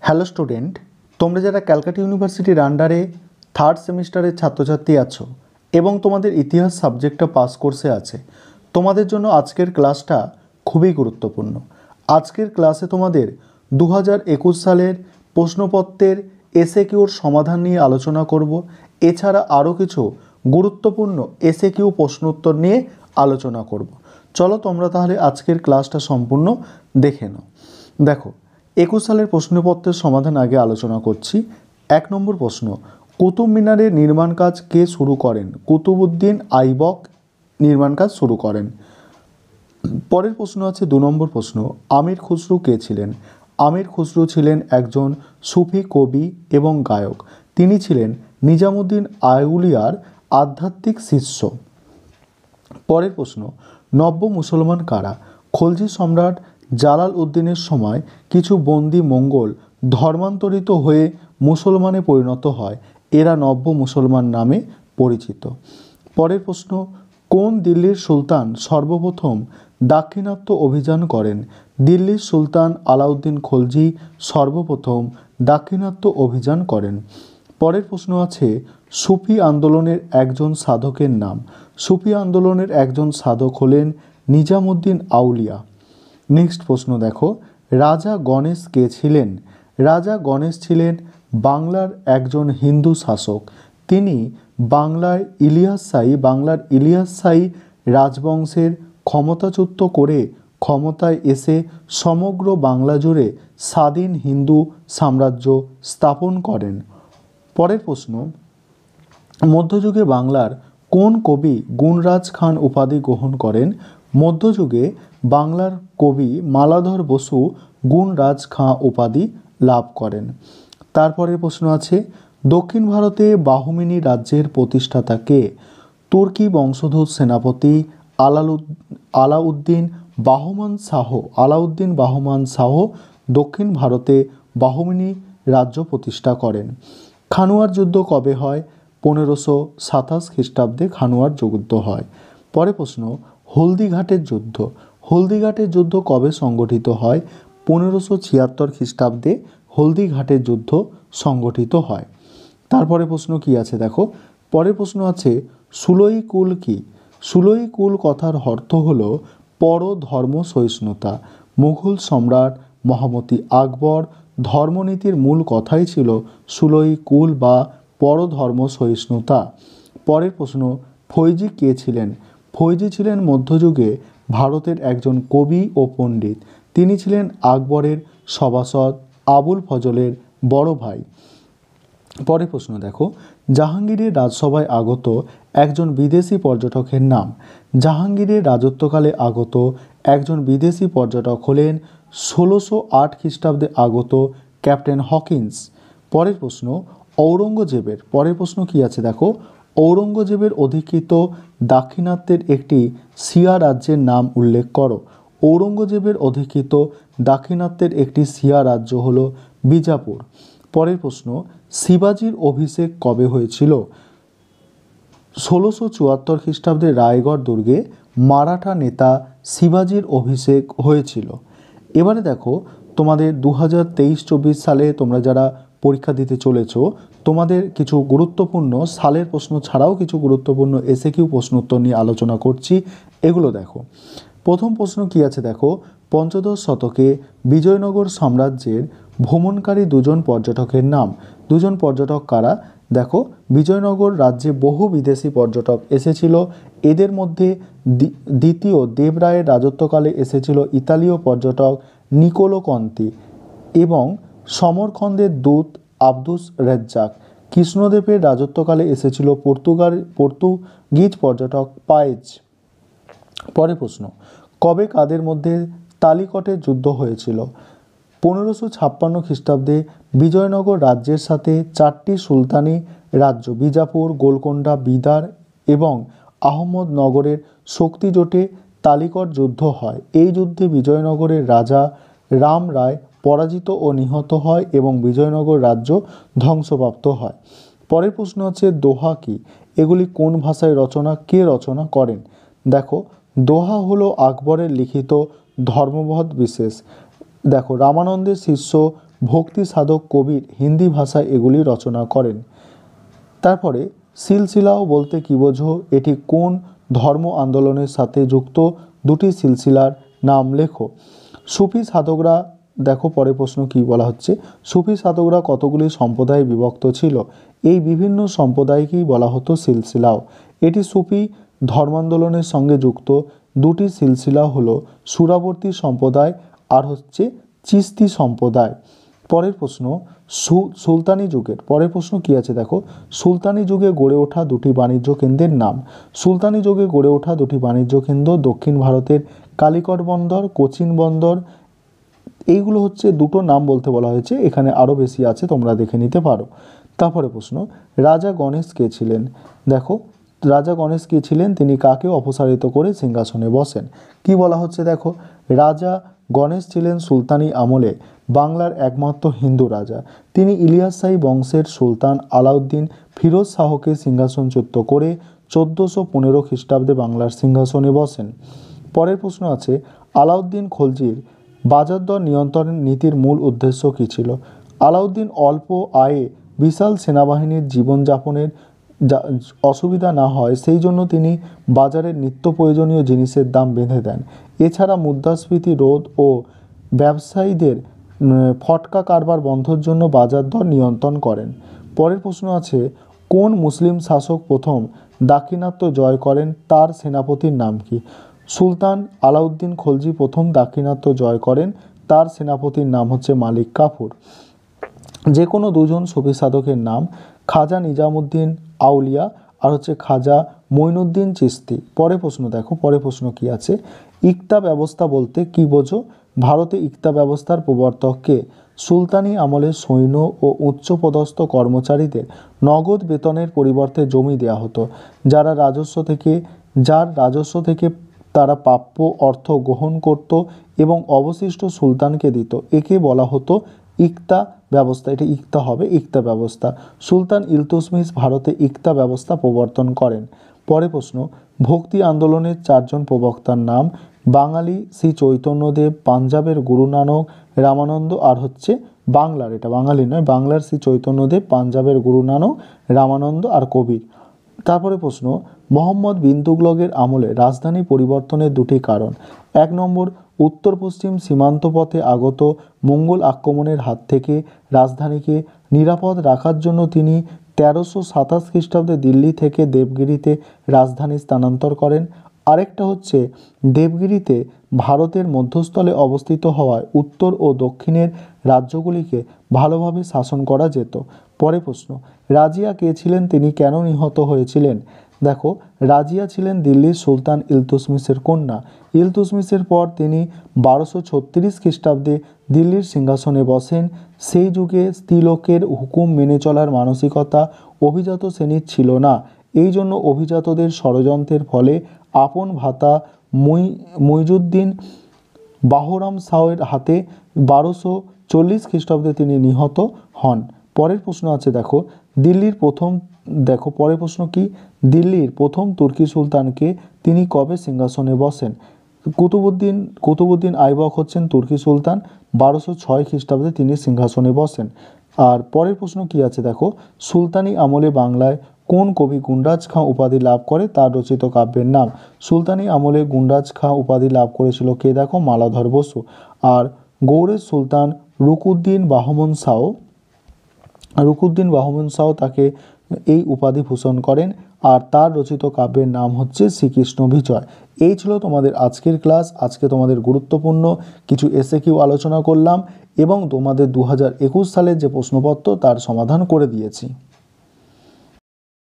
Hello student, তোমরা যারা ক্যালকাটা ইউনিভার্সিটির আন্ডারে থার্ড সেমিস্টারের ছাত্রছাত্রী আছো এবং তোমাদের ইতিহাস সাবজেক্টটা পাস কোর্সে আছে, তোমাদের জন্য আজকের ক্লাসটা খুবই গুরুত্বপূর্ণ। আজকের ক্লাসে তোমাদের 2021 সালের প্রশ্নপত্রের এসএকিউর সমাধান নিয়ে আলোচনা করব। এছাড়া আরও কিছু গুরুত্বপূর্ণ এসএকিউ প্রশ্ন উত্তর নিয়ে আলোচনা করব। চলো তোমরা তাহলে আজকের ক্লাসটা সম্পূর্ণ দেখে নাও। দেখো, 21 সালের প্রশ্নপত্রের সমাধান আগে আলোচনা করছি। 1 নম্বর প্রশ্ন, কুতুব মিনারের নির্মাণ কাজ কে শুরু করেন? কুতুবউদ্দিন আইবক নির্মাণ কাজ শুরু করেন। পরের প্রশ্ন আছে 2 নম্বর প্রশ্ন, আমির খুসরু কে ছিলেন? আমির খুসরু ছিলেন একজন সুফি কবি এবং গায়ক। তিনি ছিলেন নিজামুদ্দিন আউলিয়ার আধ্যাত্মিক শিষ্য। পরের প্রশ্ন, নব্য মুসলমান কারা? খলজি সম্রাট জালাল উদ্দিনের সময় কিছু বন্দি মঙ্গল ধর্মান্তরিত হয়ে মুসলমানে পরিণত হয়। এরা নব্য মুসলমান নামে পরিচিত। পরের প্রশ্ন, কোন দিল্লির সুলতান সর্বপ্রথম দাক্ষিণাত্য অভিযান করেন? দিল্লির সুলতান আলাউদ্দিন খলজি সর্বপ্রথম দাক্ষিণাত্য অভিযান করেন। পরের প্রশ্ন আছে, সুফি আন্দোলনের একজন সাধকের নাম। সুফি আন্দোলনের একজন সাধক হলেন নিজামুদ্দিন আউলিয়া। নেক্সট প্রশ্ন দেখো, রাজা গণেশ কে ছিলেন? রাজা গণেশ ছিলেন বাংলার একজন হিন্দু শাসক। তিনি বাংলার ইলিয়াস শাহী রাজবংশের ক্ষমতাচ্যুত করে ক্ষমতায় এসে সমগ্র বাংলা জুড়ে স্বাধীন হিন্দু সাম্রাজ্য স্থাপন করেন। পরের প্রশ্ন, মধ্যযুগে বাংলার কোন কবি গুণরাজ খান উপাধি গ্রহণ করেন? মধ্যযুগে বাংলার কবি মালাধর বসু গুণরাজ খাঁ উপাধি লাভ করেন। তারপরের প্রশ্ন আছে, দক্ষিণ ভারতে বাহমিনী রাজ্যের প্রতিষ্ঠাতা কে? তুর্কি বংশোদ্ভূত সেনাপতি আলাউদ্দিন বাহমান শাহ দক্ষিণ ভারতে বাহমিনী রাজ্য প্রতিষ্ঠা করেন। খানুয়ার যুদ্ধ কবে হয়? 1527 খ্রিস্টাব্দে খানুয়ার যুদ্ধ হয়। পরের প্রশ্ন, হলদিঘাটের যুদ্ধ। হলদিঘাটের যুদ্ধ কবে সংগঠিত হয়? 1576 খ্রিস্টাব্দে হলদিঘাটের যুদ্ধ সংগঠিত হয়। তারপরে প্রশ্ন কি আছে দেখো, পরের প্রশ্ন আছে, সুলই কুল কি? সুলই কুল কথার অর্থ হলো পরধর্ম সহিষ্ণুতা। মুঘল সম্রাট মহামতি আকবর ধর্মনীতির মূল কথাই ছিল সুলই কুল বা পরধর্ম সহিষ্ণুতা। পরের প্রশ্ন, ফৈজি কে ছিলেন? ফৈজি ছিলেন মধ্যযুগে ভারতের একজন কবি ও পণ্ডিত। তিনি ছিলেন আকবরের সভাসদ আবুল ফজলের বড় ভাই। পরের প্রশ্ন দেখো, জাহাঙ্গীরের রাজসভায় আগত একজন বিদেশি পর্যটকের নাম। জাহাঙ্গীরের রাজত্বকালে আগত একজন বিদেশি পর্যটক হলেন 1608 খ্রিস্টাব্দে আগত ক্যাপ্টেন হকিন্স। পরের প্রশ্ন, ঔরঙ্গজেবের পরের প্রশ্ন কি আছে দেখো, ঔরঙ্গজেবের অধিকৃত দাক্ষিণাত্যের একটি শিয়া রাজ্যের নাম উল্লেখ করো। ঔরঙ্গজেবের অধিকৃত দাক্ষিণাত্যের একটি শিয়া রাজ্য হল বিজাপুর। পরের প্রশ্ন, শিবাজির অভিষেক কবে হয়েছিল? 1674 খ্রিস্টাব্দে রায়গড় দুর্গে মারাঠা নেতা শিবাজির অভিষেক হয়েছিল। এবারে দেখো, তোমাদের 2023-24 সালে তোমরা যারা পরীক্ষা দিতে চলেছো, তোমাদের কিছু গুরুত্বপূর্ণ সালের প্রশ্ন ছাড়াও কিছু গুরুত্বপূর্ণ এসএকিউ প্রশ্ন উত্তর নিয়ে আলোচনা করছি। এগুলো দেখো। প্রথম প্রশ্ন কি আছে দেখো, পঞ্চদশ শতকে বিজয়নগর সাম্রাজ্যের ভ্রমণকারী দুজন পর্যটকের নাম। দুজন পর্যটক কারা? দেখো, বিজয়নগর রাজ্যে বহু বিদেশি পর্যটক এসেছিল। এদের মধ্যে দ্বিতীয় দেবরায়ের রাজত্বকালে এসেছিল ইতালীয় পর্যটক নিকোলো কন্তি এবং সমরখন্দের দূত আব্দুস রেজ্জাক। কৃষ্ণদেবের রাজত্বকালে এসেছিল পর্তুগিজ পর্যটক পায়েজ। পরের প্রশ্ন, কবে কাদের মধ্যে তালিকটের যুদ্ধ হয়েছিল? 1556 খ্রিস্টাব্দে বিজয়নগর রাজ্যের সাথে 4টি সুলতানি রাজ্য বিজাপুর, গোলকোন্ডা, বিদার এবং আহমদনগরের শক্তি জোটে তালিকট যুদ্ধ হয়। এই যুদ্ধে বিজয়নগরের রাজা রাম রায় পরাজিত ও নিহত হয় এবং বিজয়নগর রাজ্য ধ্বংসপ্রাপ্ত হয়। পরের প্রশ্ন হচ্ছে, দোহা কি? এগুলি কোন ভাষায় রচনা? কে রচনা করেন? দেখো, দোহা হলো আকবরের লিখিত ধর্মবোধ বিশেষ। দেখো, রামানন্দের শিষ্য ভক্তি সাধক কবির হিন্দি ভাষায় এগুলি রচনা করেন। তারপরে সিলসিলাও বলতে কি বোঝো, এটি কোন ধর্ম আন্দোলনের সাথে যুক্ত, দুটি সিলসিলার নাম লেখো। সুফি সাধকরা, দেখো পরে প্রশ্ন কি বলা হচ্ছে, সুফি সাধকরা কতগুলি সম্প্রদায়ে বিভক্ত ছিল, এই বিভিন্ন সম্প্রদায়কেই বলা হতো সিলসিলাও। এটি সুফি ধর্মান্দোলনের সঙ্গে যুক্ত দুটি সিলসিলা হলো সুরাবর্তী সম্প্রদায় আর হচ্ছে চিস্তি সম্প্রদায়। পরের প্রশ্ন, সুলতানি যুগের, পরের প্রশ্ন কি আছে দেখো, সুলতানি যুগে গড়ে ওঠা দুটি বাণিজ্য কেন্দ্রের নাম। সুলতানি যুগে গড়ে ওঠা দুটি বাণিজ্য কেন্দ্র দক্ষিণ ভারতের কালিকট বন্দর, কোচিন বন্দর, এইগুলো হচ্ছে দুটো নাম বলতে বলা হয়েছে, এখানে আরও বেশি আছে, তোমরা দেখে নিতে পারো। তারপরে প্রশ্ন, রাজা গণেশ কে ছিলেন? দেখো রাজা গণেশ কে ছিলেন, তিনি কাকে অপসারিত করে সিংহাসনে বসেন? কি বলা হচ্ছে দেখো, রাজা গণেশ ছিলেন সুলতানি আমলে বাংলার একমাত্র হিন্দু রাজা। তিনি ইলিয়াস শাহী বংশের সুলতান আলাউদ্দিন ফিরোজ শাহকে সিংহাসনচ্যুত করে 1415 খ্রিস্টাব্দে বাংলার সিংহাসনে বসেন। পরের প্রশ্ন আছে, আলাউদ্দিন খলজির বাজার দর নিয়ন্ত্রণের নীতির মূল উদ্দেশ্য কী ছিল? আলাউদ্দিন অল্প আয়ে বিশাল সেনাবাহিনীর জীবনযাপনের অসুবিধা না হয় সেই জন্য তিনি বাজারের নিত্য প্রয়োজনীয় জিনিসের দাম বেঁধে দেন। এছাড়া মুদ্রাস্ফীতি রোধ ও ব্যবসায়ীদের ফটকা কারবার বন্ধের জন্য বাজার দর নিয়ন্ত্রণ করেন। পরের প্রশ্ন আছে, কোন মুসলিম শাসক প্রথম দাক্ষিণাত্য জয় করেন, তার সেনাপতির নাম কি? সুলতান আলাউদ্দিন খলজি প্রথম দাক্ষিণাত্য জয় করেন, তার সেনাপতির নাম হচ্ছে মালিক কাফুর। যে কোনো দুজন সুফি সাধকের নাম, খাজা নিজামুদ্দিন আউলিয়া আর হচ্ছে খাজা মঈনুদ্দিন চিশতি। পরের প্রশ্ন দেখো, পরের প্রশ্ন কি আছে, ইকতা ব্যবস্থা বলতে কি বোঝো? ভারতে ইকতা ব্যবস্থার প্রবর্তককে? সুলতানি আমলে সৈন্য ও উচ্চপদস্থ কর্মচারীদের নগদ বেতনের পরিবর্তে জমি দেওয়া হতো, যার রাজস্ব থেকে তারা প্রাপ্য অর্থ গ্রহণ করত এবং অবশিষ্ট সুলতানকে দিত, একে বলা হতো ইকতা ব্যবস্থা। এটা ইকতা হবে, ইকতা ব্যবস্থা। সুলতান ইলতুৎমিশ ভারতে ইকতা ব্যবস্থা প্রবর্তন করেন। পরের প্রশ্ন, ভক্তি আন্দোলনের 4 জন প্রবক্তার নাম। বাঙালি শ্রী চৈতন্যদেব, পাঞ্জাবের গুরু নানক, রামানন্দ আর হচ্ছে বাংলার, এটা বাঙালি নয়, বাংলার শ্রী চৈতন্যদেব, পাঞ্জাবের গুরু নানক, রামানন্দ আর কবির। তারপরে প্রশ্ন, মোহাম্মদ বিন তুগলকের আমলে রাজধানী পরিবর্তনের দুটি কারণ। 1 নম্বর, উত্তর পশ্চিম সীমান্ত পথে আগত মঙ্গল আক্রমণের হাত থেকে রাজধানীকে নিরাপদ রাখার জন্য তিনি 1327 খ্রিস্টাব্দে দিল্লি থেকে দেবগিরিতে রাজধানী স্থানান্তর করেন। আরেকটা হচ্ছে, দেবগিরিতে ভারতের মধ্যস্থলে অবস্থিত হওয়ায় উত্তর ও দক্ষিণের রাজ্যগুলিকে ভালোভাবে শাসন করা যেত। পরের প্রশ্ন, রাজিয়া কে ছিলেন, তিনি কেন নিহত হয়েছিলেন? দেখো রাজিয়া ছিলেন দিল্লির সুলতান ইলতুৎমিশের কন্যা। ইলতুৎমিশের পর তিনি 1236 খ্রিস্টাব্দে দিল্লির সিংহাসনে বসেন। সেই যুগে স্ত্রীলোকের হুকুম মেনে চলার মানসিকতা অভিজাত শ্রেণীর ছিল না, এই জন্য অভিজাতদের ষড়যন্ত্রের ফলে আপন ভ্রাতা মুইজুদ্দিন বাহরাম শাহের হাতে 1240 খ্রিস্টাব্দে তিনি নিহত হন। পরের প্রশ্ন আছে দেখো, পরের প্রশ্ন কি, দিল্লির প্রথম তুর্কি সুলতানকে, তিনি কবে সিংহাসনে বসেন? কুতুবউদ্দিন আইবক হচ্ছেন তুর্কি সুলতান, 1206 খ্রিস্টাব্দে তিনি সিংহাসনে বসেন। আর পরের প্রশ্ন কি আছে দেখো, সুলতানি আমলে বাংলায় কোন কবি গুণরাজ খাঁ উপাধি লাভ করে, তার রচিত কাব্যের নাম? সুলতানি আমলে গুণরাজ খাঁ উপাধি লাভ করেছিল কে দেখো, মালাধর বসু। আর গৌড়ের সুলতান রুকুদ্দিন বাহমন শাহ তাকে এই উপাধি ভূষণ করেন, আর তার রচিত কাব্যের নাম হচ্ছে শ্রীকৃষ্ণ বিজয়। এই ছিল তোমাদের আজকের ক্লাস। আজকে তোমাদের গুরুত্বপূর্ণ কিছু এসএকিউ আলোচনা করলাম এবং তোমাদের 2021 সালের যে প্রশ্নপত্র তার সমাধান করে দিয়েছি।